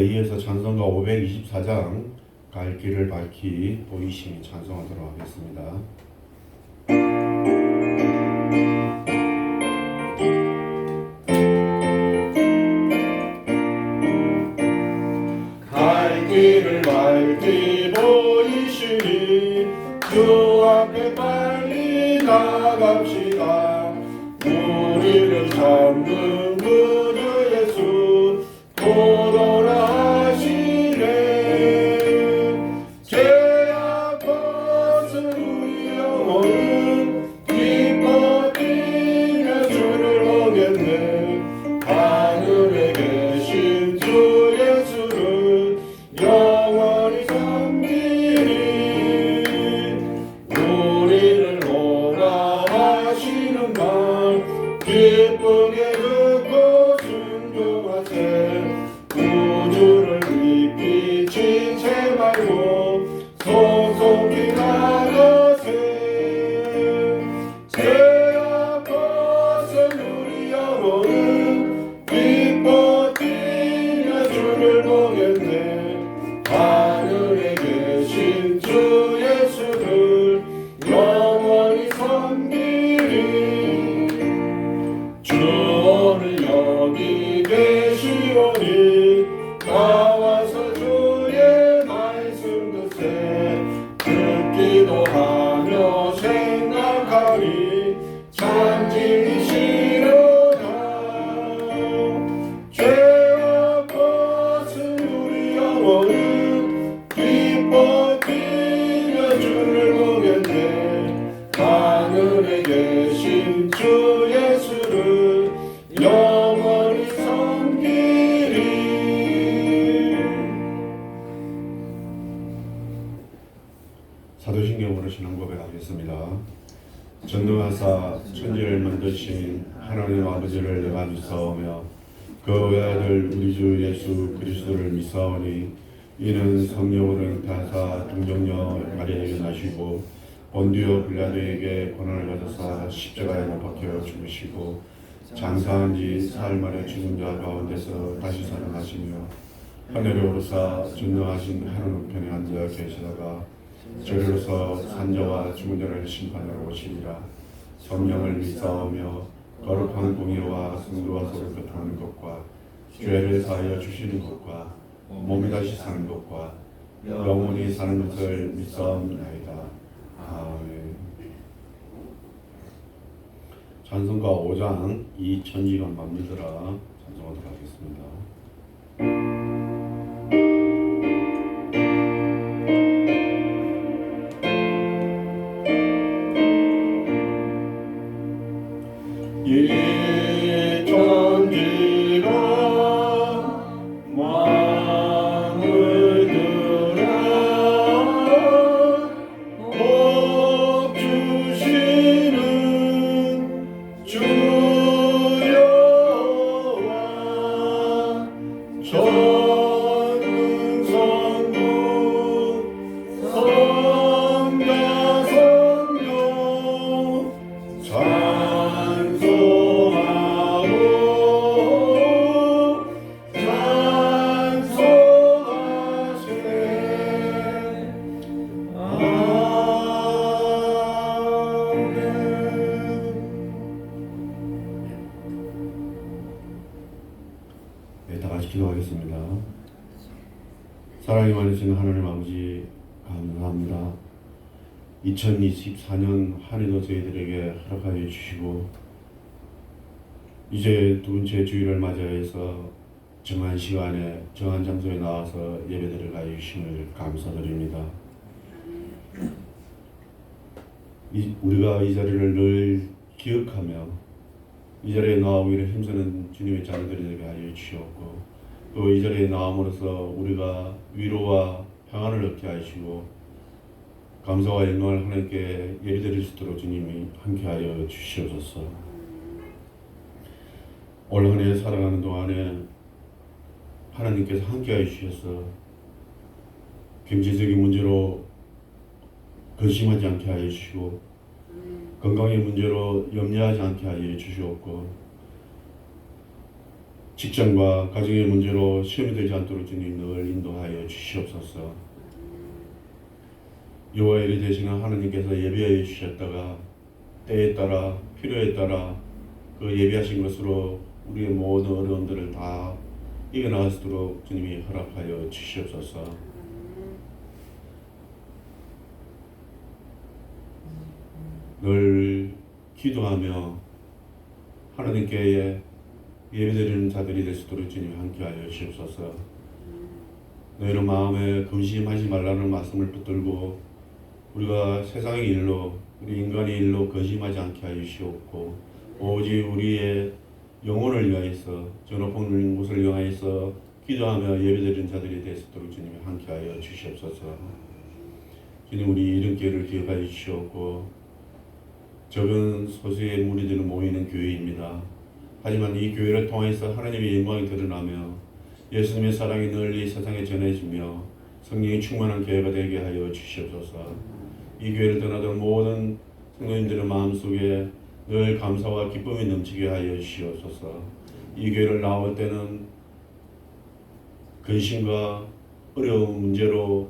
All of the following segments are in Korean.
이어서 찬송가 524장 갈 길을 밝히 보이심이 찬송하도록 하겠습니다. 갈 길을 밝히 보이시니 주 앞에 빨리 나갑시다. 우리를 잡는 구주 예수 보도라 하시네. 죄악 벗은 우리 영혼은 기뻐 뛰며 주를 보겠네. 하늘에 계신 주 예수를 영원히 섬기리. 우리를 오라 하시는 말 기쁘게 듣고 순종하세. 구주를 믿기 지체 말고 소속히 나가세. 죄악 벗은 우리 영혼은 기뻐 뛰며 주를 보겠네. 하늘에 계신 주 예수를 영원히 섬기리. 주 오늘 여기 계시오니 나와서 주의 말씀 듣세. 듣기도 하며 생각하니 참 진리시로다. 죄악 벗은 우리 영혼은 기뻐 뛰며 주를 보겠네. 하늘에 계신 주 예수를 영원히 섬기리. 사도신경으로 신앙 고백하겠습니다. 전능하사 천지를 만드신 하나님 아버지를 내가 믿사오며 그 외아들 우리 주 예수 그리스도를 믿사오니 이는 성령으로 잉태하사 동정녀 마리아에게 나시고 본디오 빌라도에게 고난을 받으사 십자가에 못 박혀 죽으시고 장사한 지 사흘 만에 죽은 자 가운데서 다시 살아나시며 하늘에 오르사 전능하신 하늘 우편에 앉아 계시다가 저리로서 산자와 죽은 자를 심판하러 오시리라. 성령을 믿사오며 거룩한 공의와 성도와 서로 교통하는 것과 죄를 사하여 주시는 것과 몸이 다시 사는 것과 영원히 사는 것을 믿사옵나이다. 아멘. 찬송가 5장 이 천지가 맘미더라 찬송하도록 하겠습니다. 이 천지가 맘미더라 복 주시는 주 여호와 전능성부 성자 성령 찬송하고 찬송하세. 아멘. 네, 다 같이 기도하겠습니다. 사랑이 많으신 하나님 아버지 감사합니다. 2024년 한 해도 저희들에게 허락하여 주시고 이제 두 번째 주일을 맞이해서 정한 시간에 정한 장소에 나와서 예배드릴 하여 주심을 감사드립니다. 우리가 이 자리를 늘 기억하며 이 자리에 나와 오히려 힘쓰는 주님의 자녀들이 되게 하여 주시옵고 또 이 자리에 나옴으로써 우리가 위로와 평안을 얻게 하시고 감사와 영광을 하나님께 예배드릴 수 있도록 주님이 함께하여 주시옵소서. 올 한 해 살아가는 동안에 하나님께서 함께하여 주셔서 경제적인 문제로 근심하지 않게 하여 주시고 건강의 문제로 염려하지 않게 하여 주시옵고 직장과 가정의 문제로 시험이 되지 않도록 주님 늘 인도하여 주시옵소서. 여호와의 일이 되시는 하나님께서 예비하여 주셨다가 때에 따라 필요에 따라 그 예비하신 것으로 우리의 모든 어려움들을 다 이겨나갈 수 있도록 주님이 허락하여 주시옵소서. 늘 기도하며 하나님께 예배드리는 자들이 될 수 있도록 주님이 함께하여 주시옵소서. 너희는 마음에 근심하지 말라는 말씀을 붙들고 우리가 세상의 일로 우리 인간의 일로 근심하지 않게 하여 주시옵고 오직 우리의 영혼을 위하여서 저 높은 곳을 위하여서 기도하며 예배드리는 자들이 될 수 있도록 주님이 함께하여 주시옵소서. 주님 우리 이름교회를 기억하여 주시옵고 적은 소수의 무리들이 모이는 교회입니다. 하지만 이 교회를 통해서 하나님의 영광이 드러나며 예수님의 사랑이 널리 세상에 전해지며 성령이 충만한 교회가 되게 하여 주시옵소서. 이 교회를 떠나던 모든 성도님들의 마음속에 늘 감사와 기쁨이 넘치게 하여 주시옵소서. 이 교회를 나올 때는 근심과 어려운 문제로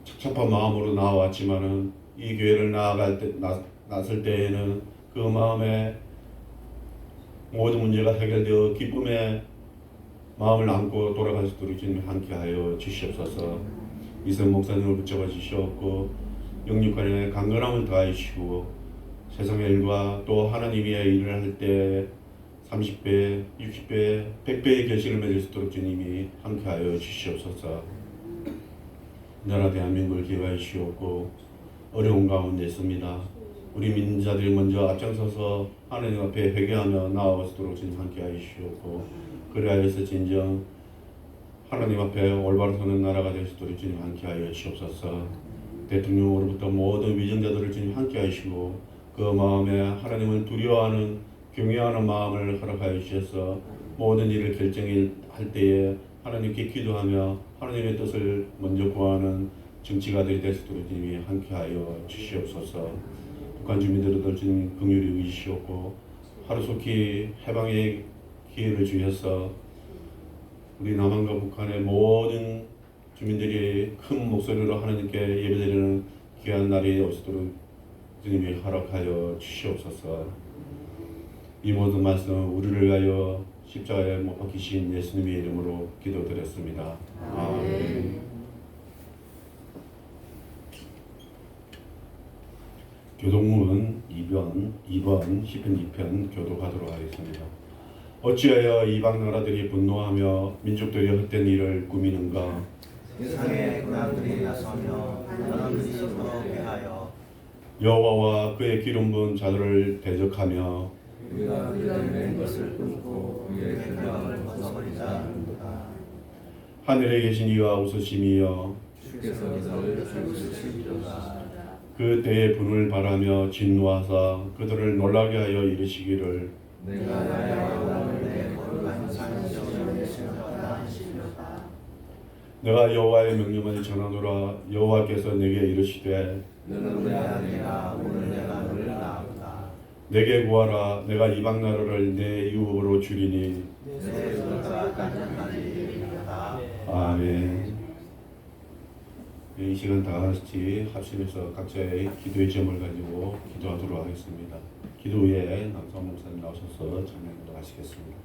착잡한 마음으로 나왔지만은 이 교회를 나설 때에는 그 마음에 모든 문제가 해결되어 기쁨의 마음을 안고 돌아갈 수 있도록 주님 함께하여 주시옵소서. 이성 목사님을 붙잡아 주시옵고 영육간의 강건함을 더하여 주시고 세상의 일과 또 하나님의 일을 할 때 30배, 60배, 100배의 결실을 맺을 수 있도록 주님이 함께하여 주시옵소서. 나라 대한민국을 기회하여 주시옵고 어려운 가운데 있습니다. 우리 민자들이 먼저 앞장서서 하나님 앞에 회개하며 나아가도록 주님 함께하여 주시옵고 그리하여서 진정 하나님 앞에 올바로 서는 나라가 될 수 있도록 주님 함께하여 주시옵소서. 대통령으로부터 모든 위정자들을 주님 함께하여 주시고 그 마음에 하나님을 두려워하는 경외하는 마음을 허락하여 주셔서 모든 일을 결정할 때에 하나님께 기도하며 하나님의 뜻을 먼저 구하는 정치가들이 될 수 있도록 주님이 함께하여 주시옵소서. 북한 주민들도 주님 긍휼히 여기시옵고 하루속히 해방의 기회를 주셔서 우리 남한과 북한의 모든 주민들이 큰 목소리로 하나님께 예배드리는 귀한 날이 오시도록 주님이 허락하여 주시옵소서. 이 모든 말씀 우리를 위하여 십자가에 못 박히신 예수님의 이름으로 기도드렸습니다. 아멘. 교동문 2번 시편 2편 교독하도록 하겠습니다. 어찌하여 이방 나라들이 분노하며 민족들이 헛된 일을 꾸미는가? 세상의 군왕들이 나서며 너는 스스로 패하여 여호와와 그의 기름 부은 자들을 대적하며 우리가 그들의 낸 것을 끊고 그의 변명을 벗어버리자 하는도다. 하늘에 계신 이가 웃으심이여 주께서 너를 웃으시리로다. 그 때에 분을 바라며 진노하사 그들을 놀라게 하여 이르시기를 내가 나의 오늘 내 거룩한 산지를 신하다 하시리로다. 내가 여호와의 명령을 전하노라. 여호와께서 내게 이르시되 너는 내 아들이라 오늘 내가 너를 낳았다. 내게 구하라. 내가 이방 나라를 내 유업으로 주리니 내 손가락 간절까지 이르리로다. 아멘. 이 시간 다 같이 합심해서 각자의 기도의 제목을 가지고 기도하도록 하겠습니다. 기도 후에 남성 목사님 나오셔서 찬양도 하시겠습니다.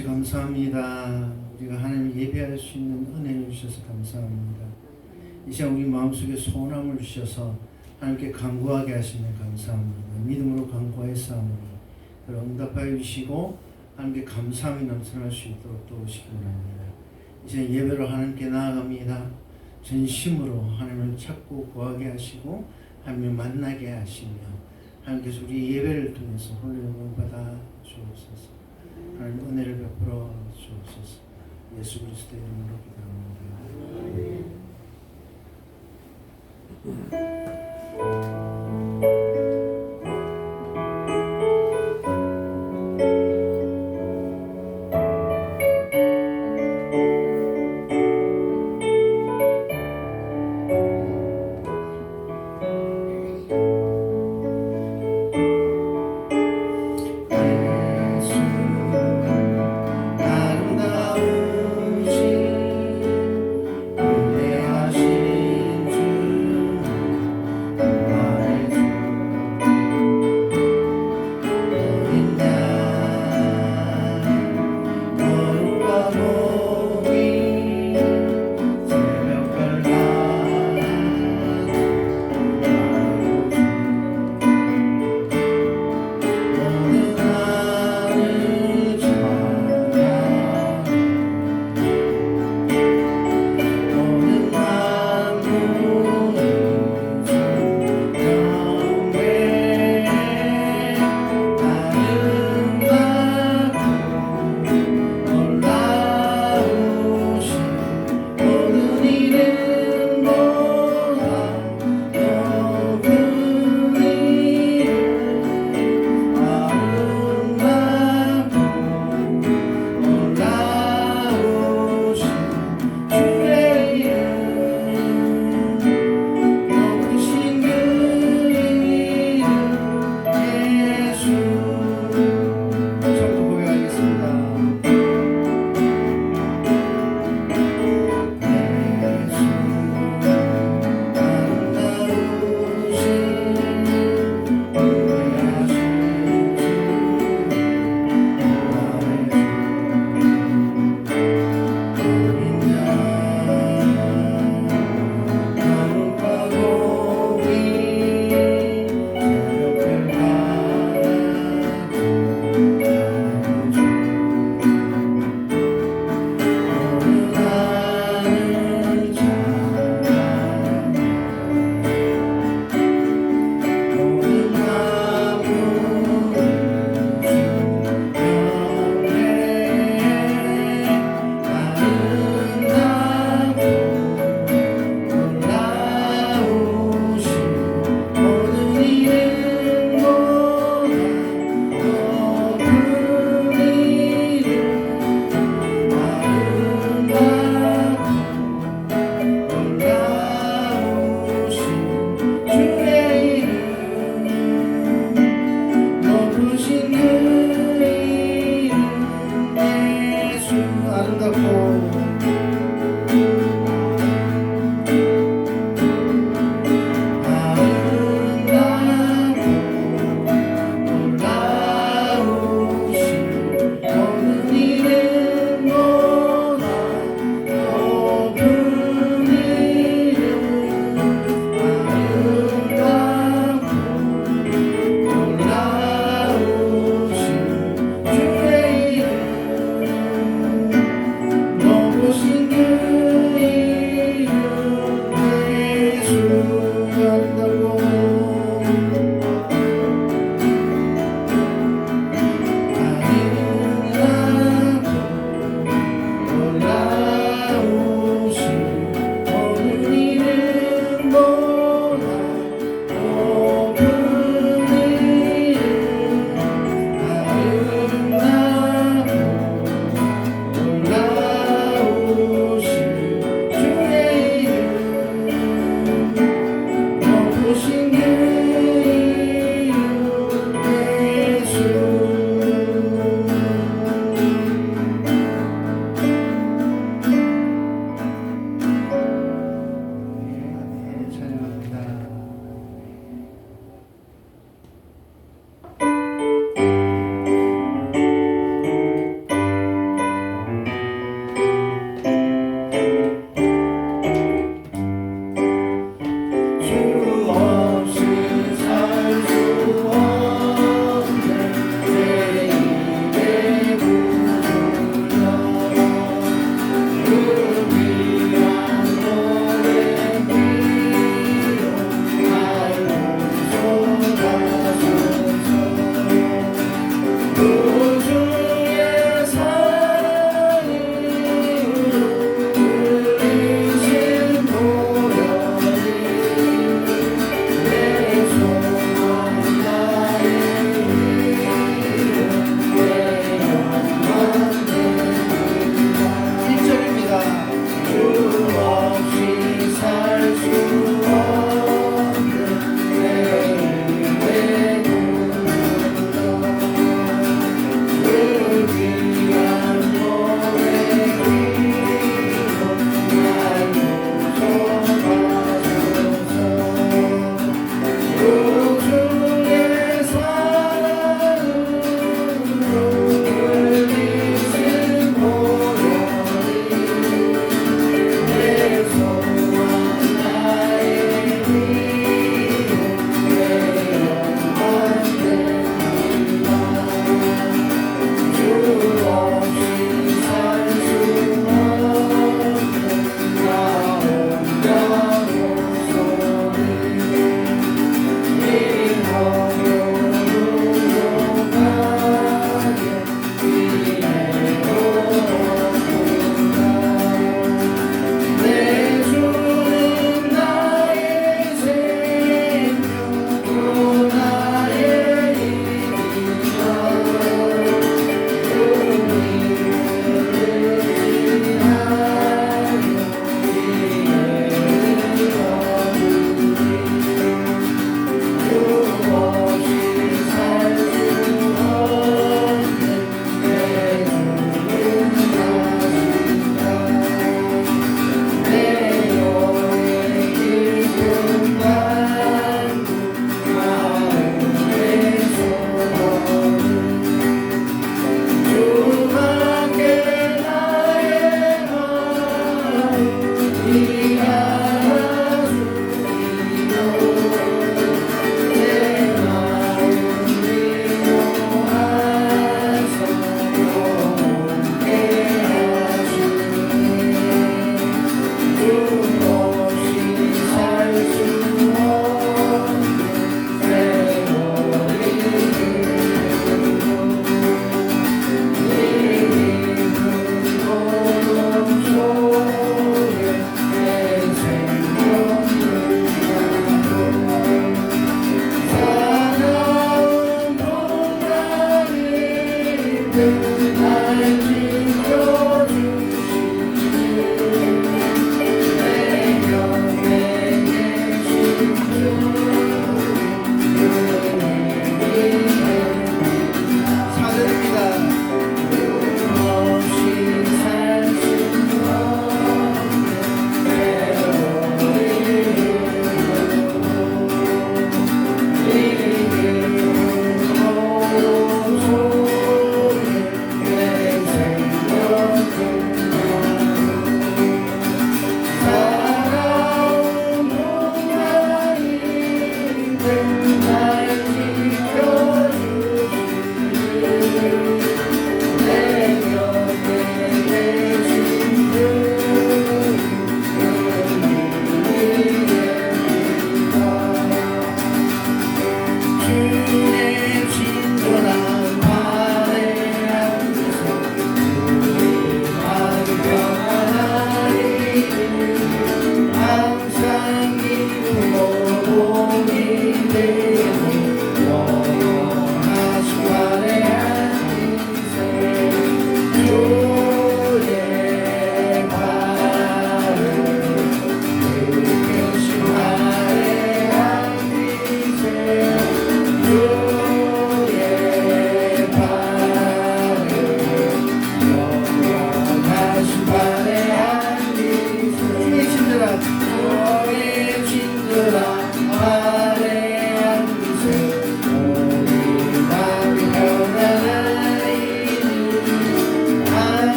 아버지 감사합니다. 우리가 하나님 예배할 수 있는 은혜를 주셔서 감사합니다. 이 시간 우리 마음속에 소원함을 주셔서 하나님께 간구하게 하시면 감사합니다. 믿음으로 간구의 싸움을 응답하여 주시고 하나님께 감사함이 넘쳐날 수 있도록 도우시기 바랍니다. 이제 예배로 하나님께 나아갑니다. 전심으로 하나님을 찾고 구하게 하시고 하나님을 만나게 하시며 하나님께서 우리 예배를 통해서 홀로 영광 받아 주옵소서. 하나님 은혜를 베풀어 주옵소서. 예수 그리스도의 이름으로 기도합니다.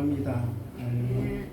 기도합니다. 아멘.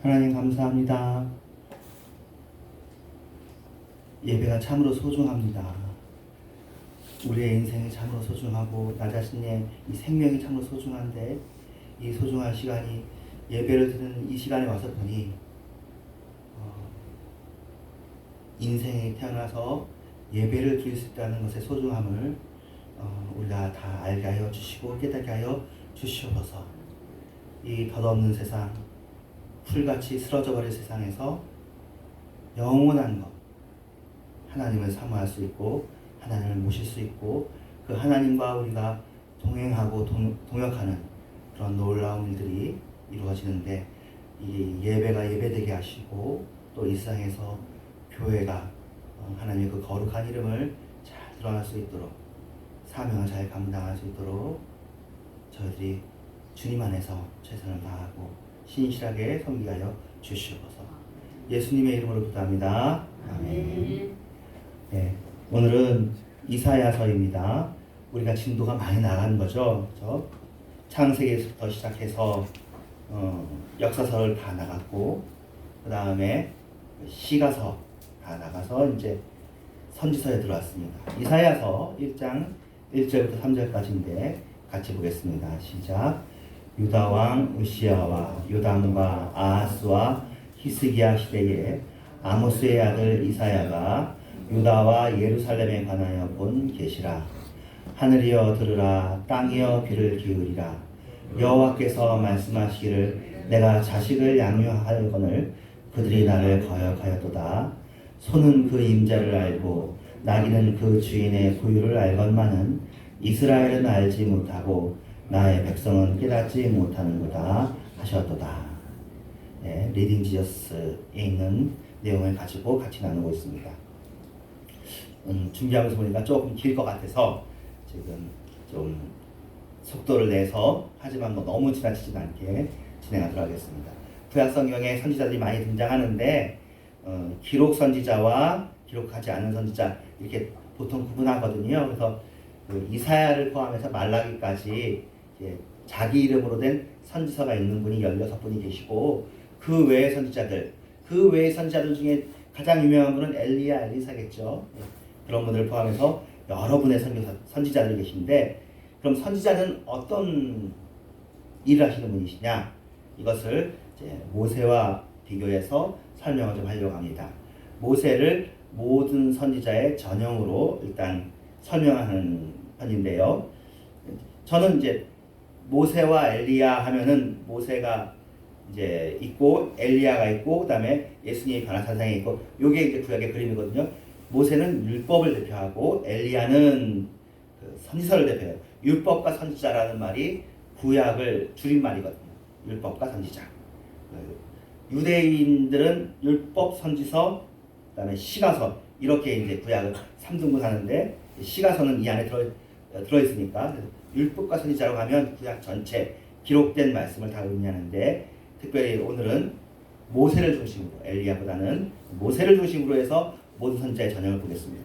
하나님 감사합니다. 예배가 참으로 소중합니다. 우리의 인생이 참으로 소중하고 나 자신의 이 생명이 참으로 소중한데 이 소중한 시간이 예배를 드리는 이 시간에 와서 보니 인생에 태어나서 예배를 드릴 수 있다는 것의 소중함을 우리가 다 알게 하여 주시고 깨닫게 하여 주시옵소서. 이 덧없는 세상, 풀같이 쓰러져 버릴 세상에서 영원한 것, 하나님을 사모할 수 있고 하나님을 모실 수 있고 그 하나님과 우리가 동행하고 동역하는 그런 놀라운 일들이 이루어지는데 이 예배가 예배되게 하시고 또 이 세상에서 교회가 하나님의 그 거룩한 이름을 잘 드러날 수 있도록 사명을 잘 감당할 수 있도록 저희들이 주님 안에서 최선을 다하고 신실하게 섬기게 하여 주시옵소서. 예수님의 이름으로 기도합니다. 아멘. 네, 오늘은 이사야서입니다. 우리가 진도가 많이 나간 거죠. 그렇죠? 창세기부터 시작해서 역사서를 다 나갔고 그 다음에 시가서 다 나가서 이제 선지서에 들어왔습니다. 이사야서 1장 1절부터 3절까지인데 같이 보겠습니다. 시작. 유다 왕 우시야와 요담과 아하스와 히스기야 시대에 아모스의 아들 이사야가 유다와 예루살렘에 관하여 본 계시라. 하늘이여 들으라, 땅이여 귀를 기울이라. 여호와께서 말씀하시기를 내가 자식을 양육하거늘 그들이 나를 거역하였도다. 소는 그 임자를 알고 나귀는 그 주인의 부유를 알건만은 이스라엘은 알지 못하고 나의 백성은 깨닫지 못하는도다 하셨도다. 네, 리딩 지저스에 있는 내용을 가지고 같이 나누고 있습니다. 준비하면서 보니까 조금 길 것 같아서 지금 좀 속도를 내서 하지만 뭐 너무 지나치지 않게 진행하도록 하겠습니다. 구약 성경에 선지자들이 많이 등장하는데 기록 선지자와 기록하지 않은 선지자 이렇게 보통 구분하거든요. 그래서 그 이사야를 포함해서 말라기까지 자기 이름으로 된 선지서가 있는 분이 16분이 계시고 그 외의 선지자들 중에 가장 유명한 분은 엘리야, 엘리사겠죠. 그런 분들을 포함해서 여러 분의 선지자들이 계신데 그럼 선지자는 어떤 일을 하시는 분이시냐? 이것을 이제 모세와 비교해서 설명을 좀 하려고 합니다. 모세를 모든 선지자의 전형으로 일단 설명하는 편인데요. 저는 이제 모세와 엘리야 하면은 모세가 이제 있고 엘리야가 있고 그다음에 예수님이 변화사상에 있고 요게 이제 구약의 그림이거든요. 모세는 율법을 대표하고 엘리야는 그 선지서를 대표해요. 율법과 선지자라는 말이 구약을 줄임말이거든요. 율법과 선지자. 유대인들은 율법, 선지서, 그다음에 시가서 이렇게 이제 구약을 3등분 하는데 시가서는 이 안에 들어 있으니까 율법과 선지자라고 하면 구약 전체 기록된 말씀을 다 의미하는데 특별히 오늘은 모세를 중심으로 엘리야보다는 모세를 중심으로 해서 모든 선지자의 전형을 보겠습니다.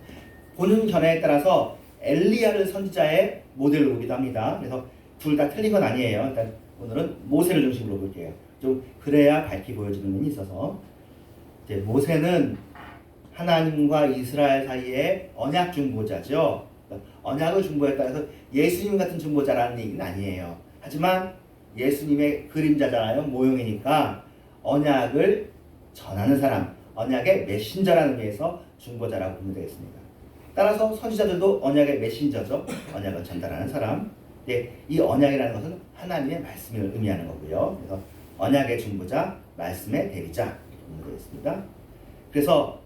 보는 견해에 따라서 엘리야를 선지자의 모델로 보기도 합니다. 그래서 둘 다 틀린 건 아니에요. 일단 오늘은 모세를 중심으로 볼게요. 좀 그래야 밝게 보여지는 면이 있어서 이제 모세는 하나님과 이스라엘 사이에 언약 중보자죠. 언약을 중보했다 해서 예수님 같은 중보자라는 얘기는 아니에요. 하지만 예수님의 그림자잖아요. 모형이니까 언약을 전하는 사람, 언약의 메신저라는 의미에서 중보자라고 보면 되겠습니다. 따라서 선지자들도 언약의 메신저죠. 언약을 전달하는 사람. 네, 이 언약이라는 것은 하나님의 말씀을 의미하는 거고요. 그래서 언약의 중보자, 말씀의 대리자 이렇게 보면 되겠습니다. 그래서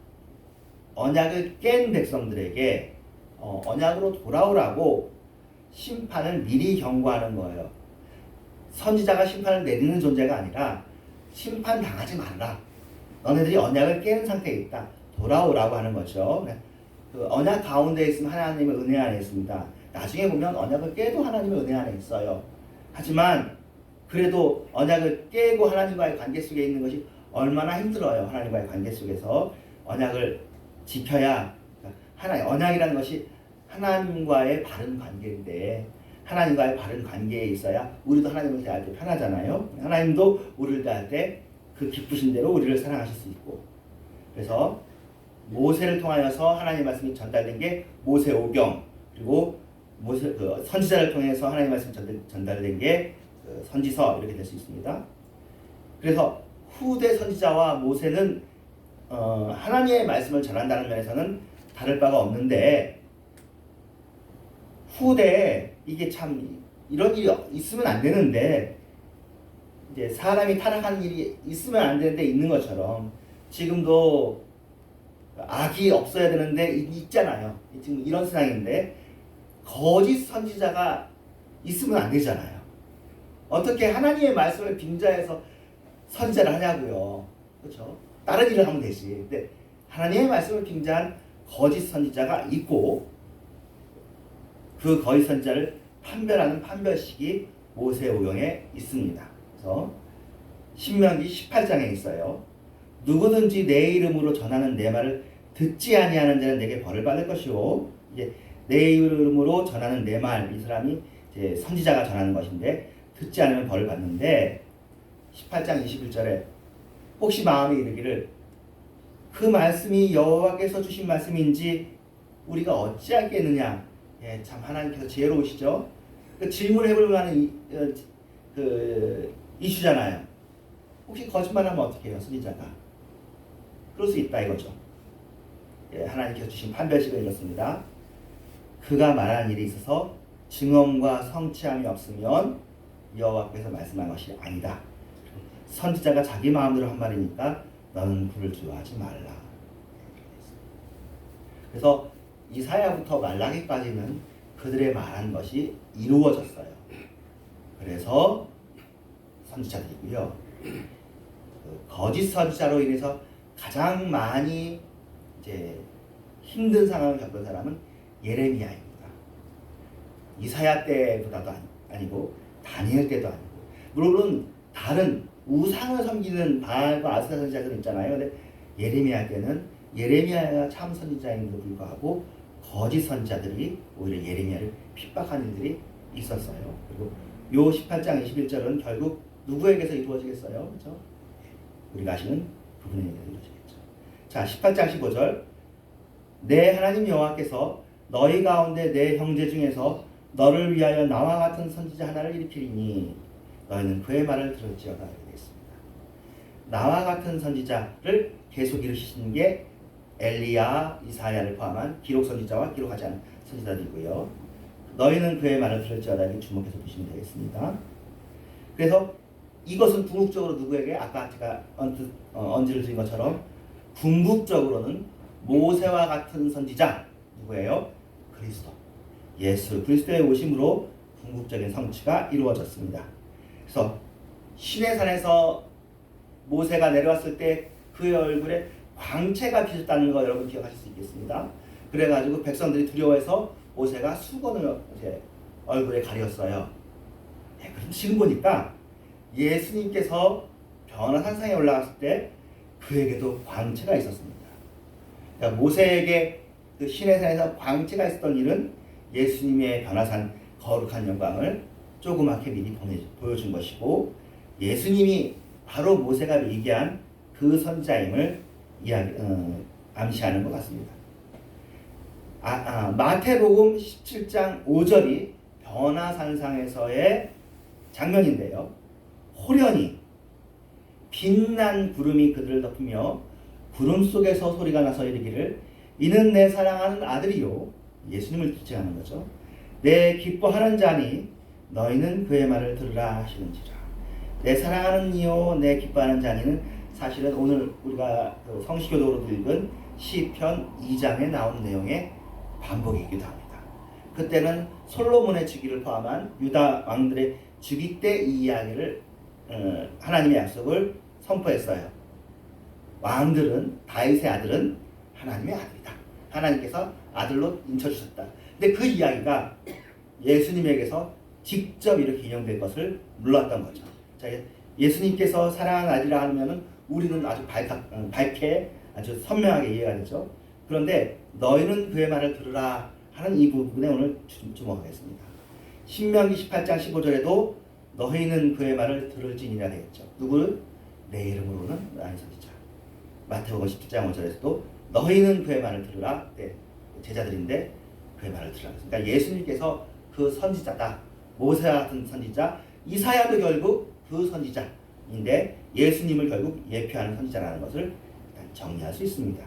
언약을 깬 백성들에게 언약으로 돌아오라고 심판을 미리 경고하는 거예요. 선지자가 심판을 내리는 존재가 아니라 심판 당하지 말라. 너네들이 언약을 깨는 상태에 있다. 돌아오라고 하는 거죠. 그 언약 가운데 있으면 하나님의 은혜 안에 있습니다. 나중에 보면 언약을 깨도 하나님의 은혜 안에 있어요. 하지만 그래도 언약을 깨고 하나님과의 관계 속에 있는 것이 얼마나 힘들어요. 하나님과의 관계 속에서 언약을 지켜야, 언약이라는 것이 하나님과의 바른 관계인데, 하나님과의 바른 관계에 있어야 우리도 하나님을 대할 때 편하잖아요. 하나님도 우리를 대할 때 그 기쁘신 대로 우리를 사랑하실 수 있고. 그래서 모세를 통하여서 하나님의 말씀이 전달된 게 모세오경, 그리고 선지자를 통해서 하나님의 말씀이 전달된 게 선지서, 이렇게 될 수 있습니다. 그래서 후대 선지자와 모세는 하나님의 말씀을 전한다는 면에서는 다를 바가 없는데, 후대에 이게 참 이런 일이 있으면 안 되는데, 이제 사람이 타락하는 일이 있으면 안 되는데 있는 것처럼 지금도 악이 없어야 되는데 있잖아요. 지금 이런 세상인데 거짓 선지자가 있으면 안 되잖아요. 어떻게 하나님의 말씀을 빙자해서 선지자를 하냐고요. 그렇죠? 다른 일을 하면 되지. 근데 하나님의 말씀을 빙자한 거짓 선지자가 있고, 그 거짓 선지자를 판별하는 판별식이 모세오경에 있습니다. 그래서 신명기 18장에 있어요. 누구든지 내 이름으로 전하는 내 말을 듣지 아니하는 자는 내게 벌을 받을 것이요. 이제 내 이름으로 전하는 내 말, 이 사람이 이제 선지자가 전하는 것인데 듣지 않으면 벌을 받는데, 18장 21절에 혹시 마음에 이르기를 그 말씀이 여호와께서 주신 말씀인지 우리가 어찌하겠느냐. 예, 참 하나님께서 지혜로우시죠. 그 질문해볼 만한 이슈잖아요. 혹시 거짓말하면 어떻게 해요, 선지자가? 그럴 수 있다 이거죠. 예, 하나님께서 주신 판별식을 읽었습니다. 그가 말한 일이 있어서 증언과 성취함이 없으면 여호와께서 말씀한 것이 아니다. 선지자가 자기 마음대로 한 말이니까 너는 그를 두려워하지 말라. 그래서 이사야부터 말라기까지는 그들의 말한 것이 이루어졌어요. 그래서 선지자들이고요. 거짓 선지자로 인해서 가장 많이 이제 힘든 상황을 겪은 사람은 예레미야입니다. 이사야 때보다도 아니고 다니엘 때도 아니고, 물론 다른 우상을 섬기는 바알과 아스라 선지자들 있잖아요. 근데 예레미야 때는 예레미야가 참 선지자임에도 불구하고 거짓 선지자들이 오히려 예레미야를 핍박하는 일들이 있었어요. 그리고 요 18장 21절은 결국 누구에게서 이루어지겠어요? 그렇죠? 우리가 아시는 그분에게 이루어지겠죠. 자, 18장 15절. 내 하나님 여호와께서 너희 가운데 내 형제 중에서 너를 위하여 나와 같은 선지자 하나를 일으키리니 너희는 그의 말을 들을지어다. 이렇게 되어 있습니다. 나와 같은 선지자를 계속 이루시는 게 엘리야, 이사야를 포함한 기록 선지자와 기록하지 않은 선지자들이고요. 너희는 그의 말을 들을지어다. 이렇게 주목해서 보시면 되겠습니다. 그래서 이것은 궁극적으로 누구에게, 아까 제가 언지를 드린 것처럼 궁극적으로는 모세와 같은 선지자, 누구예요? 그리스도. 예수 그리스도의 오심으로 궁극적인 성취가 이루어졌습니다. 그래서 시내산에서 모세가 내려왔을 때 그의 얼굴에 광채가 비쳤다는 거 여러분 기억하실 수 있겠습니다. 그래가지고 백성들이 두려워해서 모세가 수건을 이제 얼굴에 가렸어요. 네, 그럼 지금 보니까 예수님께서 변화산상에 올라갔을 때 그에게도 광채가 있었습니다. 그러니까 모세에게 그 시내산에서 광채가 있었던 일은 예수님의 변화산 거룩한 영광을 조그맣게 미리 보여준 것이고, 예수님이 바로 모세가 얘기한 그 선지자임을 암시하는 것 같습니다. 마태복음 17장 5절이 변화산상에서의 장면인데요. 호련히 빛난 구름이 그들을 덮으며 구름 속에서 소리가 나서 이르기를 이는 내 사랑하는 아들이요. 예수님을 기증하는 거죠. 내 기뻐하는 자니 너희는 그의 말을 들으라 하시는지라. 내 사랑하는 이요 내 기뻐하는 자니는 사실은 오늘 우리가 성시교독으로 읽은 시편 2장에 나온 내용의 반복이기도 합니다. 그때는 솔로몬의 즉위를 포함한 유다 왕들의 즉위 때 이 이야기를 하나님의 약속을 선포했어요. 왕들은, 다윗의 아들은 하나님의 아들이다. 하나님께서 아들로 인쳐주셨다. 근데 그 이야기가 예수님에게서 직접 이렇게 인용될 것을 몰랐던 거죠. 자, 예수님께서 사랑하는 아들이라 하면은 우리는 아주 밝게 아주 선명하게 이해가 되죠. 그런데 너희는 그의 말을 들으라 하는 이 부분에 오늘 주목하겠습니다. 신명기 18장 15절에도 너희는 그의 말을 들을지니라 되겠죠. 누구를? 내 이름으로는 나의 선지자. 마태복음 17장 5절에서도 너희는 그의 말을 들으라. 네, 제자들인데 그의 말을 들으라. 그러니까 예수님께서 그 선지자다. 모세와 같은 선지자, 이사야도 결국 그 선지자인데 예수님을 결국 예표하는 선지자라는 것을 일단 정리할 수 있습니다.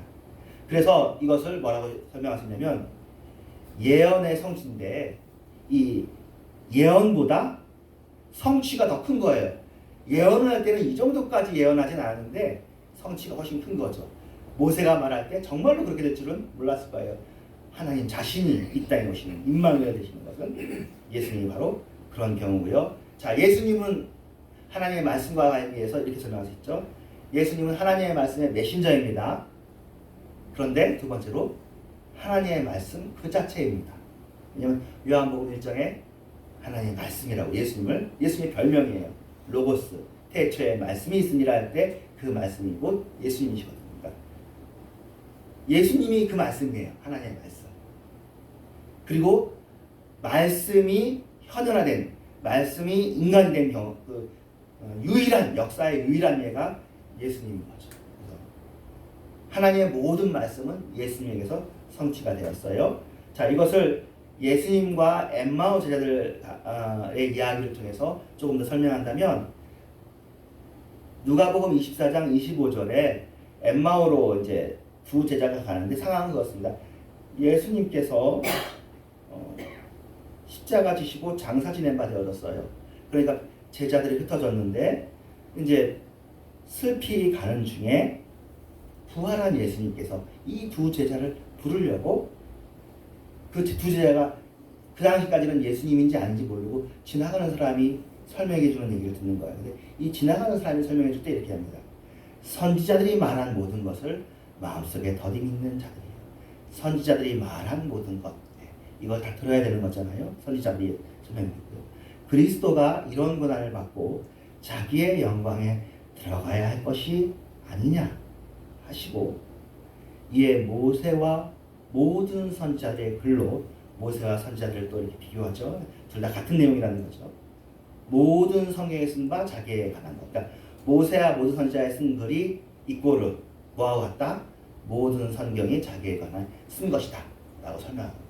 그래서 이것을 뭐라고 설명할 수 있냐면 예언의 성취인데 이 예언보다 성취가 더 큰 거예요. 예언을 할 때는 이 정도까지 예언하진 않았는데 성취가 훨씬 큰 거죠. 모세가 말할 때 정말로 그렇게 될 줄은 몰랐을 거예요. 하나님 자신이 이 땅에 오시는 임마누엘 되시는 것은 예수님이 바로 그런 경우고요. 자, 예수님은 하나님의 말씀과 관계해서 이렇게 설명할 수 있죠. 예수님은 하나님의 말씀의 메신저입니다. 그런데 두 번째로 하나님의 말씀 그 자체입니다. 왜냐하면 요한복음 1장에 하나님의 말씀이라고 예수님의 별명이에요. 로고스, 태초에 말씀이 있으니라 할 때 그 말씀이 곧 예수님이시거든요. 그러니까 예수님이 그 말씀이에요. 하나님의 말씀. 그리고 말씀이 현현화된, 말씀이 인간이 된 경우, 유일한 역사의 유일한 예가 예수님인 거죠. 그래서 하나님의 모든 말씀은 예수님에게서 성취가 되었어요. 자, 이것을 예수님과 엠마오 제자들의 이야기를 통해서 조금 더 설명한다면 누가복음 24장 25절에 엠마오로 이제 두 제자가 가는데 상황은 그렇습니다. 예수님께서 십자가 지시고 장사 지낸 바 되어졌어요. 그러니까 제자들이 흩어졌는데 이제 슬피 가는 중에 부활한 예수님께서 이 두 제자를 부르려고 그 두 제자가 그 당시까지는 예수님인지 아닌지 모르고 지나가는 사람이 설명해 주는 얘기를 듣는 거예요. 근데 이 지나가는 사람이 설명해 줄 때 이렇게 합니다. 선지자들이 말한 모든 것을 마음속에 더디 믿는 자들이에요. 선지자들이 말한 모든 것. 이걸 다 들어야 되는 거잖아요. 선지자들이 설명했고요. 그리스도가 이런 고난을 받고 자기의 영광에 들어가야 할 것이 아니냐 하시고 이에 모세와 모든 선지자들의 글로 모세와 선지자들을 또 이렇게 비교하죠. 둘 다 같은 내용이라는 거죠. 모든 성경에 쓴 바 자기에 관한 것. 그러니까 모세와 모든 선지자에 쓴 글이 이꼬르 뭐하고 같다? 모든 성경이 자기에 관한 쓴 것이다 라고 설명합니다.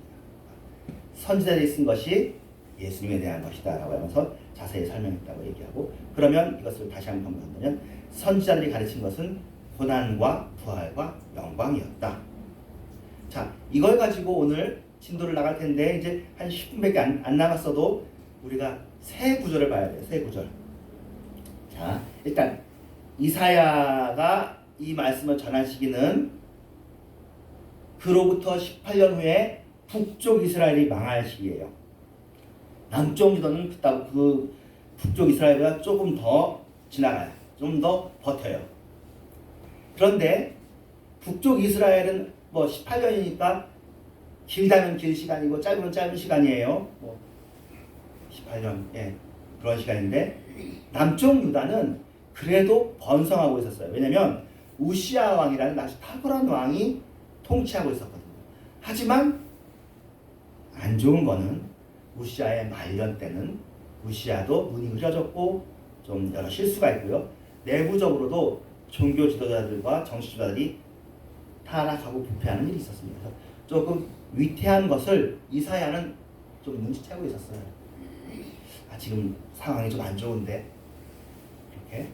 선지자들이 쓴 것이 예수님에 대한 것이다 라고 하면서 자세히 설명했다고 얘기하고 그러면 이것을 다시 한번 본다면 선지자들이 가르친 것은 고난과 부활과 영광이었다. 자, 이걸 가지고 오늘 진도를 나갈 텐데 이제 한 10분밖에 안 남았어도 우리가 세 구절을 봐야 돼요. 세 구절. 자, 일단 이사야가 이 말씀을 전한 시기는 그로부터 18년 후에 북쪽 이스라엘이 망할 시기예요. 남쪽 유다는 그 북쪽 이스라엘보다 조금 더 지나가요. 좀 더 버텨요. 그런데 북쪽 이스라엘은 뭐 18년이니까 길다면 길 시간이고 짧으면 짧은 시간이에요. 뭐 18년, 예, 그런 시간인데 남쪽 유다는 그래도 번성하고 있었어요. 왜냐면 우시아 왕이라는 아주 탁월한 왕이 통치하고 있었거든요. 하지만 안 좋은 거는 우시아의 말년 때는 우시아도 눈이 흐려졌고 좀 여러 실수가 있고요. 내부적으로도 종교 지도자들과 정치 지도자들이 타락하고 부패하는 일이 있었습니다. 그래서 조금 위태한 것을 이사야는 좀 눈치채고 있었어요. 지금 상황이 좀 안 좋은데 이렇게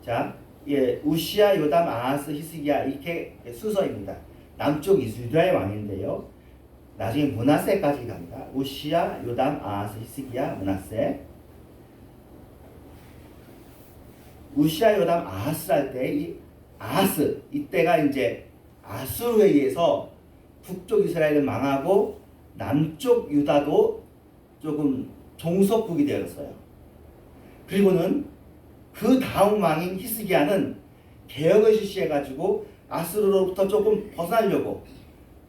자, 예, 우시아, 요담, 아하스, 히스기야 이렇게 순서입니다. 남쪽 유다의 왕인데요. 나중에 므낫세까지 갑니다. 우시아, 요담, 아하스, 히스기야, 므낫세. 우시아, 요담, 아하스 할 때 이 아하스 이때가 이제 아수르에 의해서 북쪽 이스라엘은 망하고 남쪽 유다도 조금 종속국이 되었어요. 그리고는 그 다음 왕인 히스기야는 개혁을 실시해가지고 아수르로부터 조금 벗어나려고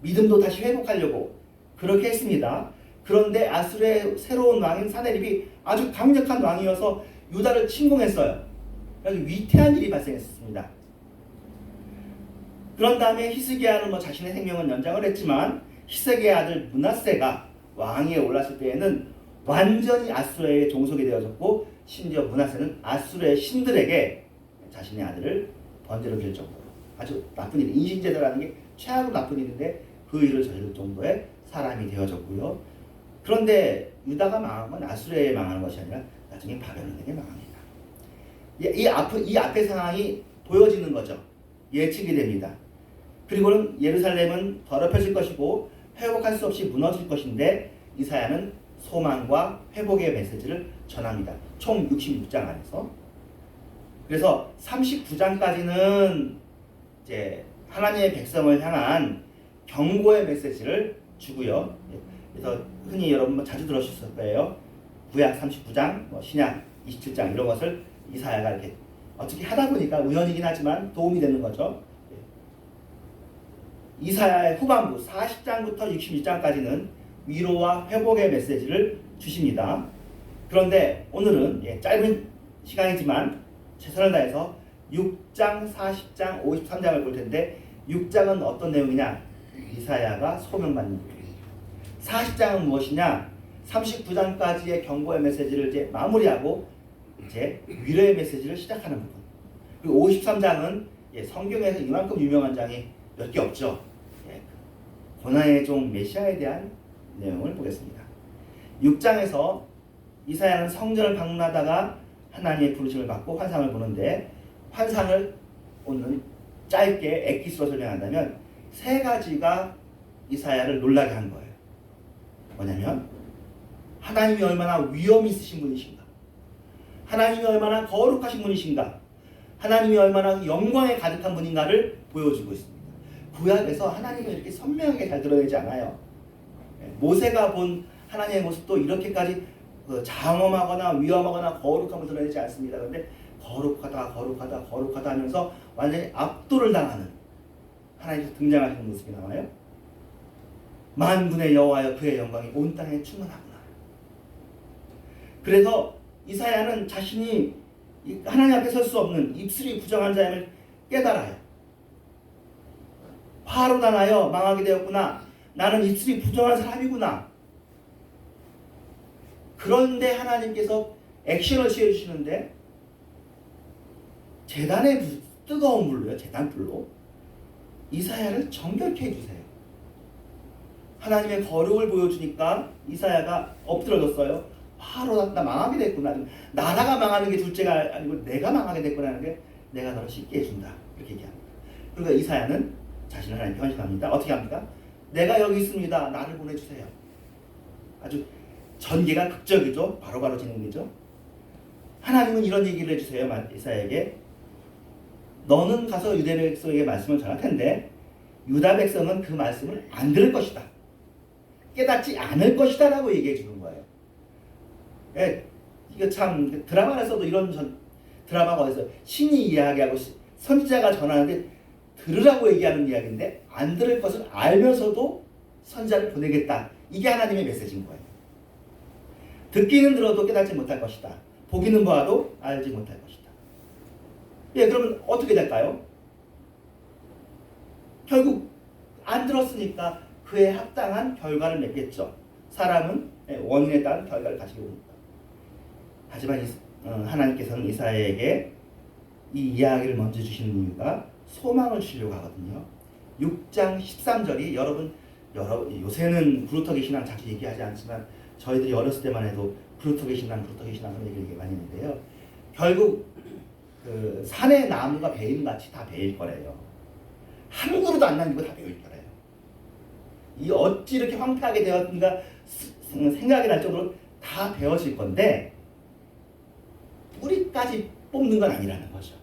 믿음도 다시 회복하려고 그렇게 했습니다. 그런데 아수르의 새로운 왕인 사네립이 아주 강력한 왕이어서 유다를 침공했어요. 그래서 위태한 일이 발생했습니다. 그런 다음에 히스기야는 뭐 자신의 생명은 연장을 했지만 히스기야의 아들 므낫세가 왕위에 올랐을 때에는 완전히 아수르의 종속이 되어졌고 심지어 므낫세는 아수르의 신들에게 자신의 아들을 번제로 드릴 정도로 아주 나쁜 일, 인신제사라는 게 최악으로 나쁜 일인데 그 일을 저지를 정도의 사람이 되어졌고요. 그런데 유다가 망한 건 아수르에 망하는 것이 아니라 나중에 바벨론에게 망합니다. 이 앞의 상황이 보여지는 거죠. 예측이 됩니다. 그리고는 예루살렘은 더럽혀질 것이고 회복할 수 없이 무너질 것인데 이사야는 소망과 회복의 메시지를 전합니다. 총 66장 안에서. 그래서 39장까지는 이제 하나님의 백성을 향한 경고의 메시지를 주고요. 그래서 흔히 여러분 자주 들으셨을 거예요. 구약 39장, 신약 27장 이런 것을 이사야가 이렇게 어떻게 하다 보니까 우연이긴 하지만 도움이 되는 거죠. 이사야의 후반부 40장부터 66장까지는 위로와 회복의 메시지를 주십니다. 그런데 오늘은 짧은 시간이지만 최선을 다해서 6장, 40장, 53장을 볼 텐데 6장은 어떤 내용이냐? 이사야가 소명받는 부분이에요. 40장은 무엇이냐? 39장까지의 경고의 메시지를 이제 마무리하고 이제 위로의 메시지를 시작하는 부분. 그리고 53장은 성경에서 이만큼 유명한 장이 몇 개 없죠. 고난의 종 메시아에 대한 내용을 보겠습니다. 6장에서 이사야는 성전을 방문하다가 하나님의 부르심을 받고 환상을 보는데 환상을 오늘 짧게 엑기스로 설명한다면 세 가지가 이사야를 놀라게 한 거예요. 뭐냐면 하나님이 얼마나 위엄이 있으신 분이신가, 하나님이 얼마나 거룩하신 분이신가, 하나님이 얼마나 영광에 가득한 분인가를 보여주고 있습니다. 구약에서 하나님을 이렇게 선명하게 잘 드러내지 않아요. 모세가 본 하나님의 모습도 이렇게까지 장엄하거나 위험하거나 거룩함을 드러내지 않습니다. 그런데 거룩하다 하면서 완전히 압도를 당하는 하나님께서 등장하시는 모습이 나와요. 만군의 여호와여 그의 영광이 온 땅에 충만하구나. 그래서 이사야는 자신이 하나님 앞에 설 수 없는 입술이 부정한 자임을 깨달아요. 화로 당하여 망하게 되었구나. 나는 입술이 부정한 사람이구나. 그런데 하나님께서 액션을 취해주시는데 제단의 뜨거운 불로요. 제단불로 이사야를 정결케 해주세요. 하나님의 거룩을 보여주니까 이사야가 엎드러졌어요. 화로 나 망하게 됐구나. 나라가 망하는 게 둘째가 아니고 내가 망하게 됐구나 하는 게 내가 너를 쉽게 해준다. 이렇게 얘기합니다. 그러니까 이사야는 자신을 하나님께 헌신합니다. 어떻게 합니까? 내가 여기 있습니다. 나를 보내주세요. 아주 전개가 극적이죠. 바로바로 진행되죠. 하나님은 이런 얘기를 해주세요. 이사야에게 너는 가서 유대 백성에게 말씀을 전할 텐데 유다 백성은 그 말씀을 안 들을 것이다. 깨닫지 않을 것이다 라고 얘기해 주는 거예요. 이거 참 드라마에서도 이런 드라마가 어디서 신이 이야기하고 선지자가 전하는데 들으라고 얘기하는 이야기인데 안 들을 것을 알면서도 선지자를 보내겠다. 이게 하나님의 메시지인 거예요. 듣기는 들어도 깨닫지 못할 것이다. 보기는 보아도 알지 못할 것이다. 그러면 어떻게 될까요? 결국 안 들었으니까 그에 합당한 결과를 맺겠죠. 사람은 원인에 따른 결과를 가지고 있다. 하지만 하나님께서는 이사야에게 이 이야기를 먼저 주시는 이유가 소망을 주려고 하거든요. 6장 13절이 여러분 요새는 구루터기 신앙 자주 얘기하지 않지만 저희들이 어렸을 때만 해도 구루터기 신앙 그런 얘기를 많이 했는데요. 결국 그 산의 나무가 베일같이 다 베일 거래요. 한 그루도 안 남기고 다 베일 거래요. 이 어찌 이렇게 황폐하게 되었는가 생각이 날 정도로 다 베어질 건데 뿌리까지 뽑는 건 아니라는 거죠.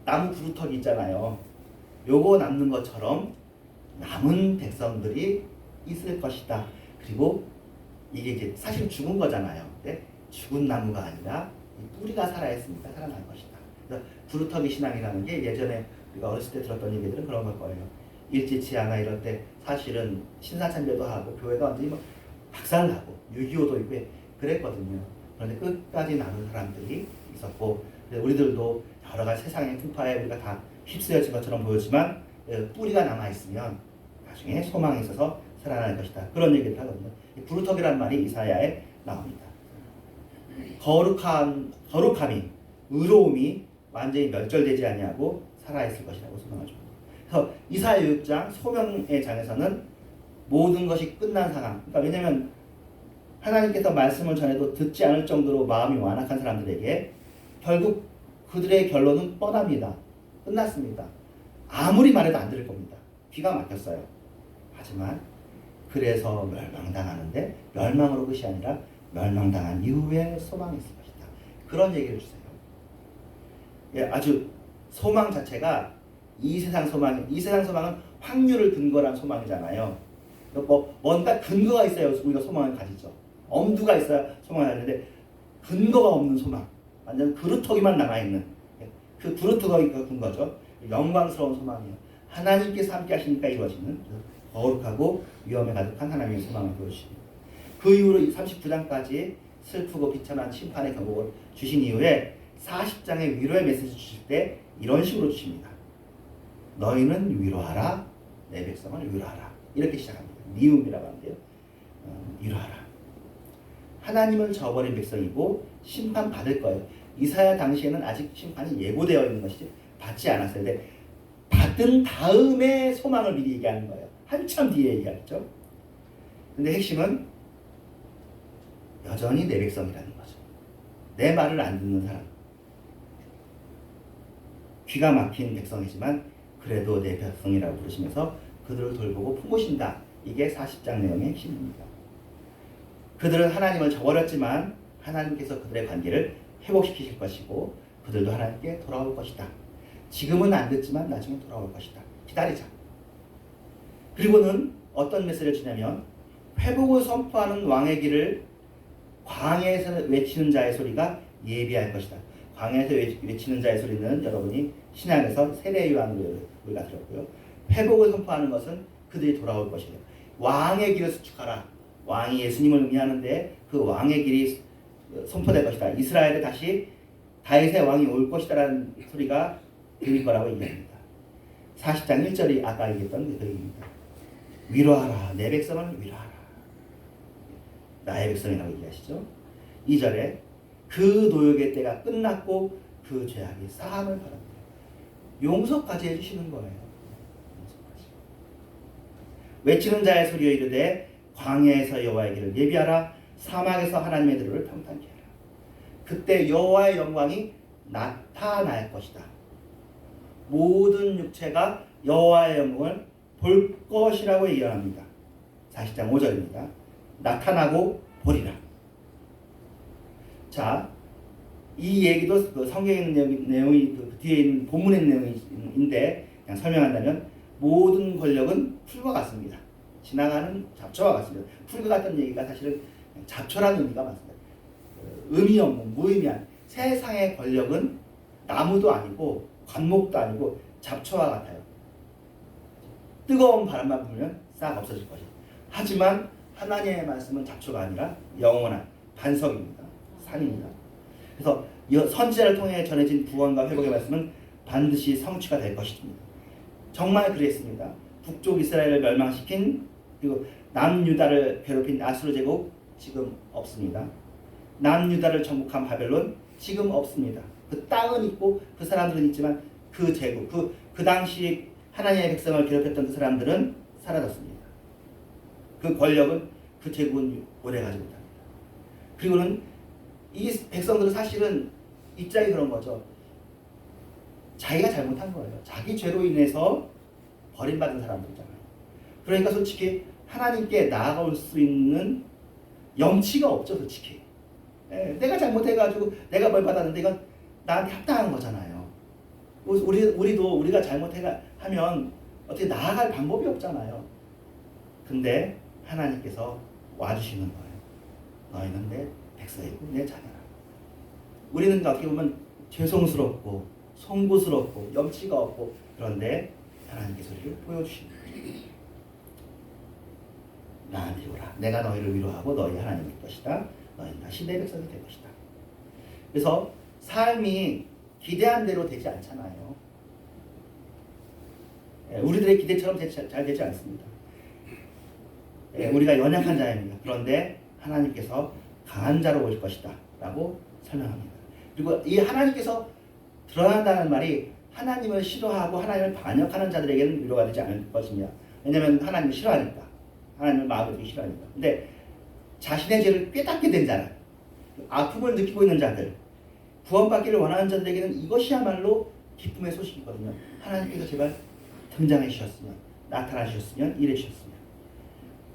나무 구루터기 있잖아요. 요거 남는 것처럼 남은 백성들이 있을 것이다. 그리고 이게 이제 사실 죽은 거잖아요. 근데 죽은 나무가 아니라 뿌리가 살아있으니까 살아날 것이다. 그래서 구루터기 신앙이라는 게 예전에 우리가 어렸을 때 들었던 얘기들은 그런 걸 거예요. 일제치 하나 이럴 때 사실은 신사참배도 하고 교회가 완전히 뭐 박살나고 6.25도 있고 그랬거든요. 그런데 끝까지 남은 사람들이 있었고 우리들도 여러 가지 세상의 풍파에 우리가 다 휩쓰여진 것처럼 보였지만 뿌리가 남아있으면 나중에 소망이 있어서 살아날 것이다. 그런 얘기를 하거든요. 부르터기란 말이 이사야에 나옵니다. 거룩함이 의로움이 완전히 멸절되지 아니하고 살아있을 것이라고 소망하죠. 그래서 이사야 6장 소명의 장에서는 모든 것이 끝난 상황. 그러니까 왜냐하면 하나님께서 말씀을 전해도 듣지 않을 정도로 마음이 완악한 사람들에게 결국 그들의 결론은 뻔합니다. 끝났습니다. 아무리 말해도 안 들을 겁니다. 귀가 막혔어요. 하지만 그래서 멸망당하는데 멸망으로 끝이 아니라 멸망당한 이후에 소망이 있을 것이다. 그런 얘기를 주세요. 예, 아주 소망 자체가 이 세상 소망은 확률을 근거로 한 소망이잖아요. 뭔가 근거가 있어야 우리가 소망을 가지죠. 엄두가 있어야 소망을 가지는데 근거가 없는 소망, 완전 그루터기만 남아있는 그 그루터기가 근거죠. 영광스러운 소망이에요. 하나님께서 함께 하시니까 이루어지는 거룩하고 위험에 가득한 하나님의 소망을 보여주십니다. 그 이후로 39장까지 슬프고 비참한 심판의 경고를 주신 이후에 40장의 위로의 메시지 주실 때 이런 식으로 주십니다. 너희는 위로하라, 내 백성을 위로하라. 이렇게 시작합니다. 니움이라고 하는데요. 위로하라. 하나님을 저버린 백성이고 심판받을 거예요. 이사야 당시에는 아직 심판이 예고되어 있는 것이지 받지 않았어요. 근데 받은 다음에 소망을 미리 얘기하는 거예요. 한참 뒤에 얘기하죠. 근데 핵심은 여전히 내 백성이라는 거죠. 내 말을 안 듣는 사람. 귀가 막힌 백성이지만 그래도 내 백성이라고 부르시면서 그들을 돌보고 품으신다. 이게 40장 내용의 핵심입니다. 그들은 하나님을 저버렸지만 하나님께서 그들의 관계를 회복시키실 것이고 그들도 하나님께 돌아올 것이다. 지금은 안 듣지만 나중에 돌아올 것이다. 기다리자. 그리고는 어떤 메시지를 주냐면 회복을 선포하는 왕의 길을 광야에서 외치는 자의 소리가 예비할 것이다. 광야에서 외치는 자의 소리는 여러분이 신약에서 세례 요한으로 우리가 들었고요. 회복을 선포하는 것은 그들이 돌아올 것이에요. 왕의 길을 수축하라. 왕이 예수님을 의미하는데 그 왕의 길이 선포될 것이다. 이스라엘에 다시 다윗의 왕이 올 것이다라는 소리가 들릴 거라고 얘기합니다. 40장 1절이 아까 얘기했던 그 얘기입니다. 위로하라. 내 백성을 위로하라. 나의 백성이라고 얘기하시죠. 2절에 그 노역의 때가 끝났고 그 죄악이 사함을 바랍니다. 용서까지 해주시는 거예요. 용서까지. 외치는 자의 소리여 이르되 광야에서 여호와의 길을 예비하라. 사막에서 하나님의 들을 평탄케 하라. 그때 여호와의 영광이 나타날 것이다. 모든 육체가 여호와의 영광을 볼 것이라고 예언합니다. 40장 5절입니다. 나타나고 보리라. 자, 이 얘기도 그 성경에 있는 내용이 그 뒤에 있는 본문에 있는 내용인데 그냥 설명한다면 모든 권력은 풀과 같습니다. 지나가는 잡초와 같습니다. 풀과 같다는 얘기가 사실은 잡초라는 의미가 많습니다. 의미 없는 무의미한 세상의 권력은 나무도 아니고 관목도 아니고 잡초와 같아요. 뜨거운 바람만 불면 싹 없어질 것이다. 하지만 하나님의 말씀은 잡초가 아니라 영원한 반석입니다. 산입니다. 그래서 선지자를 통해 전해진 구원과 회복의 말씀은 반드시 성취가 될 것입니다. 정말 그랬습니다. 북쪽 이스라엘을 멸망시킨 그리고 남유다를 괴롭힌 아수르 제국 지금 없습니다. 남유다를 정복한 바벨론 지금 없습니다. 그 땅은 있고 그 사람들은 있지만 그 제국 그 당시 하나님의 백성을 괴롭혔던 그 사람들은 사라졌습니다. 그 권력은 그 제국은 오래 가지 못합니다. 그리고는 이 백성들은 사실은 입장이 그런 거죠. 자기가 잘못한 거예요. 자기 죄로 인해서 버림받은 사람들이잖아요. 그러니까 솔직히 하나님께 나아갈 수 있는 염치가 없죠, 솔직히. 내가 잘못해가지고 내가 벌받았는데 이건 나한테 합당한 거잖아요. 우리가 잘못하면 어떻게 나아갈 방법이 없잖아요. 근데 하나님께서 와주시는 거예요. 너희는 내 백성이고 내 자녀라. 우리는 어떻게 보면 죄송스럽고 송구스럽고 염치가 없고 그런데 하나님께서 우리를 보여주십니다. 나한테 오라. 내가 너희를 위로하고 너희 하나님일 것이다. 너희는 다시 내 백성이 될 것이다. 그래서 삶이 기대한 대로 되지 않잖아요. 우리들의 기대처럼 잘 되지 않습니다. 우리가 연약한 자입니다. 그런데 하나님께서 강한 자로 오실 것이다 라고 설명합니다. 그리고 이 하나님께서 드러난다는 말이 하나님을 싫어하고 하나님을 반역하는 자들에게는 위로가 되지 않을 것이냐. 왜냐하면 하나님을 싫어하니까. 하나님을 마음에 싫어하니까. 근데 자신의 죄를 깨닫게 된 자는, 아픔을 느끼고 있는 자들, 구원받기를 원하는 자들에게는 이것이야말로 기쁨의 소식이거든요. 하나님께서 제발 등장해 주셨으면, 나타나 주셨으면, 일해 주셨으면.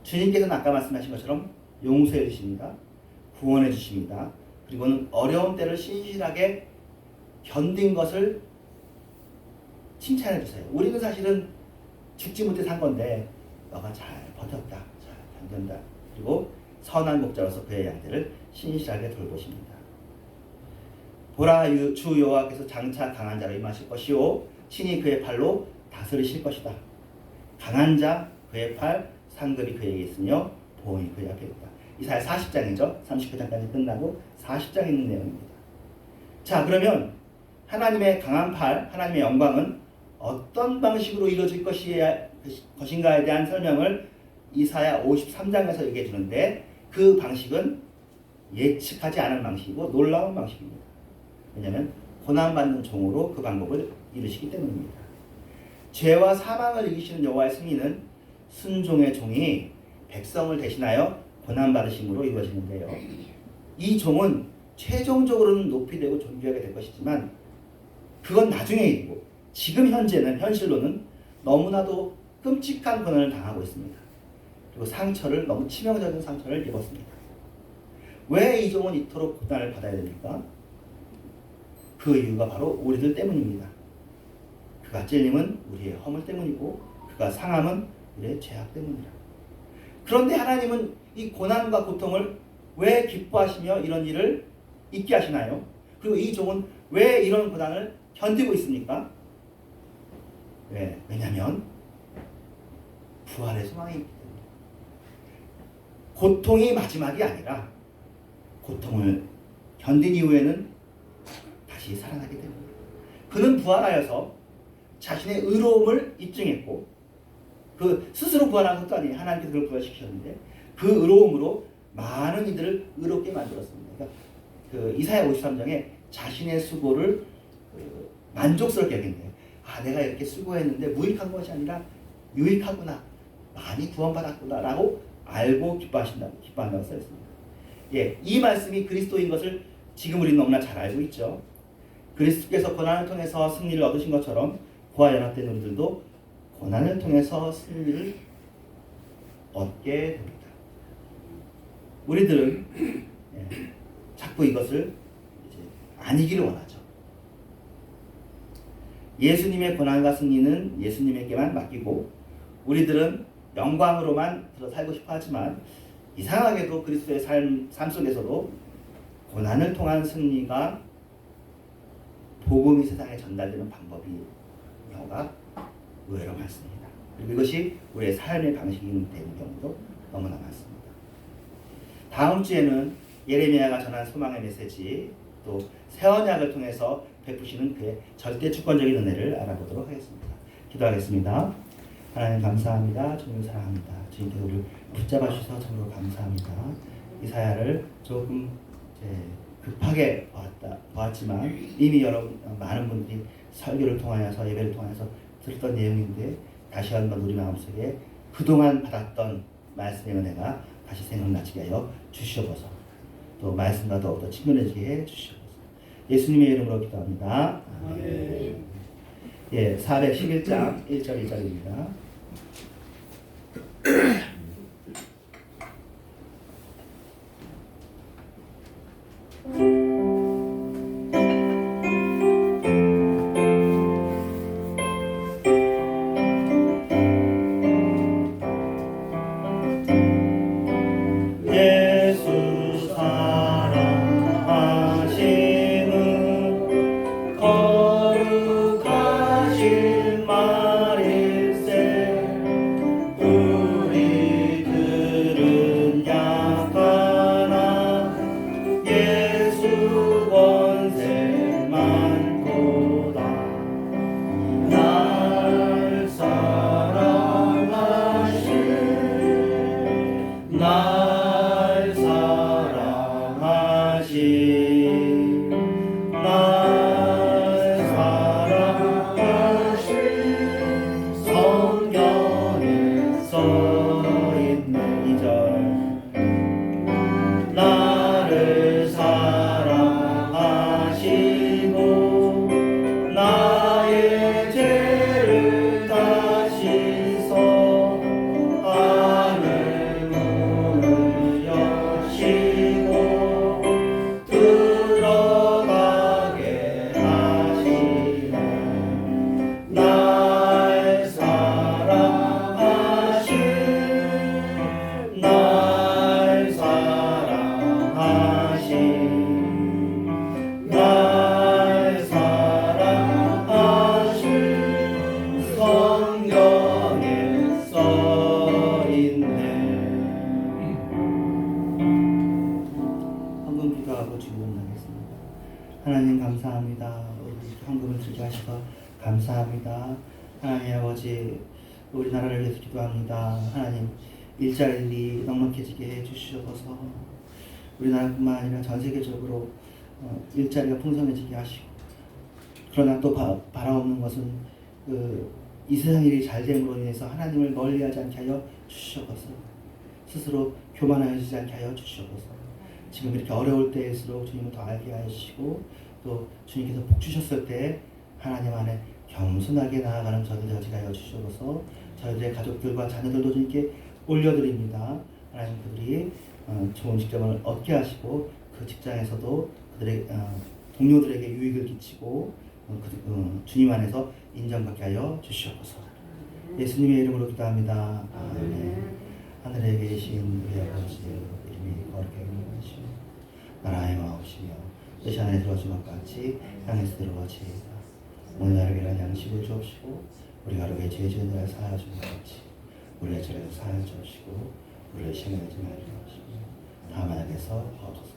주님께서는 아까 말씀하신 것처럼 용서해 주십니다. 구원해 주십니다. 그리고는 어려운 때를 신실하게 견딘 것을 칭찬해 주세요. 우리는 사실은 죽지 못해 산 건데 너가 잘 버텼다, 잘 견딘다. 그리고 선한 목자로서 그의 양떼를 신실하게 돌보십니다. 보라, 주 여호와께서 장차 강한 자로 임하실 것이요 친히 그의 팔로 다스리실 것이다. 강한 자 그의 팔, 상급이 그에게 있으며 보응이 그의 앞에 있다. 이사야 40장이죠. 39장까지 끝나고 40장에 있는 내용입니다. 자, 그러면 하나님의 강한 팔, 하나님의 영광은 어떤 방식으로 이루어질 것인가에 대한 설명을 이사야 53장에서 얘기해 주는데, 그 방식은 예측하지 않은 방식이고 놀라운 방식입니다. 왜냐하면 고난받는 종으로 그 방법을 이루시기 때문입니다. 죄와 사망을 이기시는 여호와의 승리는 순종의 종이 백성을 대신하여 고난받으심으로 이루어지는데요. 이 종은 최종적으로는 높이되고 존귀하게 될 것이지만 그건 나중의 일이고, 지금 현실로는 너무나도 끔찍한 고난을 당하고 있습니다. 그리고 상처를, 너무 치명적인 상처를 입었습니다. 왜 이 종은 이토록 고난을 받아야 됩니까? 그 이유가 바로 우리들 때문입니다. 그가 찔림은 우리의 허물 때문이고 그가 상함은 우리의 죄악 때문이라. 그런데 하나님은 이 고난과 고통을 왜 기뻐하시며 이런 일을 있게 하시나요? 그리고 이 종은 왜 이런 고난을 견디고 있습니까? 왜냐하면 부활의 소망이 있기 때문에. 고통이 마지막이 아니라 고통을 견딘 이후에는 다시 살아나게 됩니다. 그는 부활하여서 자신의 의로움을 입증했고, 그 스스로 부활한 것도 아니에요. 하나님께서 그를 부활시키셨는데 그 의로움으로 많은 이들을 의롭게 만들었습니다. 그러니까 그 이사야 53장에 자신의 수고를 만족스럽게 여긴대요. 내가 이렇게 수고했는데 무익한 것이 아니라 유익하구나, 많이 구원받았구나 라고 알고 기뻐한다고 써있습니다. 이 말씀이 그리스도인 것을 지금 우리는 너무나 잘 알고 있죠. 그리스도께서 고난을 통해서 승리를 얻으신 것처럼 그와 연합된 우리들도 고난을 통해서 승리를 얻게 됩니다. 우리들은 자꾸 이것을 안 이기를 원하죠. 예수님의 고난과 승리는 예수님에게만 맡기고 우리들은 영광으로만 들어 살고 싶어 하지만, 이상하게도 그리스도의 삶 속에서도 고난을 통한 승리가 복음이 세상에 전달되는 방법이 경우가 의외로 많습니다. 그리고 이것이 우리의 삶의 방식이 되는 경우도 너무나 많습니다. 다음 주에는 예레미야가 전한 소망의 메시지, 또 새 언약을 통해서 베푸시는 그의 절대 주권적인 은혜를 알아보도록 하겠습니다. 기도하겠습니다. 하나님 감사합니다. 주님 사랑합니다. 주님께서 우리를 붙잡아 주셔서 정말로 감사합니다. 이사야를 조금 급하게 보았지만 이미 많은 분들이 설교를 통하여서, 예배를 통해서 들었던 내용인데, 다시 한번 우리 마음속에 그동안 받았던 말씀의 은혜가 다시 생각나게 하여 주시옵소서. 또 말씀과 더욱더 친근해지게 해 주시옵소서. 예수님의 이름으로 기도합니다. 아멘. 411장 1절 2절입니다. 거룩하신 말이 들게 하셔서 감사합니다. 하나님 아버지, 우리나라를 위해서 기도합니다. 하나님, 일자리 넉넉해지게 해주시옵소서. 우리나라뿐만 아니라 전 세계적으로 일자리가 풍성해지게 하시고, 그러나 또 바라옵는 것은 이 세상 일이 잘 됨으로 인해서 하나님을 멀리하지 않게 하여 주시옵소서. 스스로 교만하지 않게 하여 주시옵소서. 지금 이렇게 어려울 때일수록 주님을 더 알게 하시고, 또 주님께서 복 주셨을 때 하나님 안에 겸손하게 나아가는 저희들 되게 하여 주시옵소서. 저희들의 가족들과 자녀들도 주님께 올려드립니다. 하나님, 그들이 좋은 직장을 얻게 하시고, 그 직장에서도 그들의 동료들에게 유익을 끼치고, 주님 안에서 인정받게 하여 주시옵소서. 예수님의 이름으로 기도합니다. 아멘. 하늘에 계신 우리 아버지, 이름이 거룩하게 여기시오. 나라의 마옵시며 뜻이 안에 들어진 것 같이 땅에서 들어지이다. 오늘 날에게 양식을 주옵시고, 우리가 우리에게 죄 지은 자를 사하여 준 것 같이 우리의 죄를 사하여 주옵시고, 우리를 시험에 들지 말게 하시고 다만 악에서 구하소서.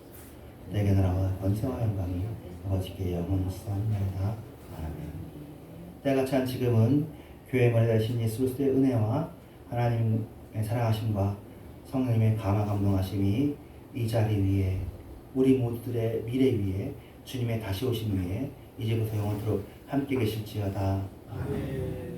내게 나라와 권세와 영광이 아버지께 영원하시옵나이다. 아멘. 때같이 한 지금은 교회 머리 되신 예수 그리스도의 은혜와 하나님의 사랑하심과 성령님의 감화 감동하심이 이 자리 위에, 우리 모두들의 미래 위에, 주님의 다시 오심 위에 이제부터 영원토록 함께 계실지어다. 아멘.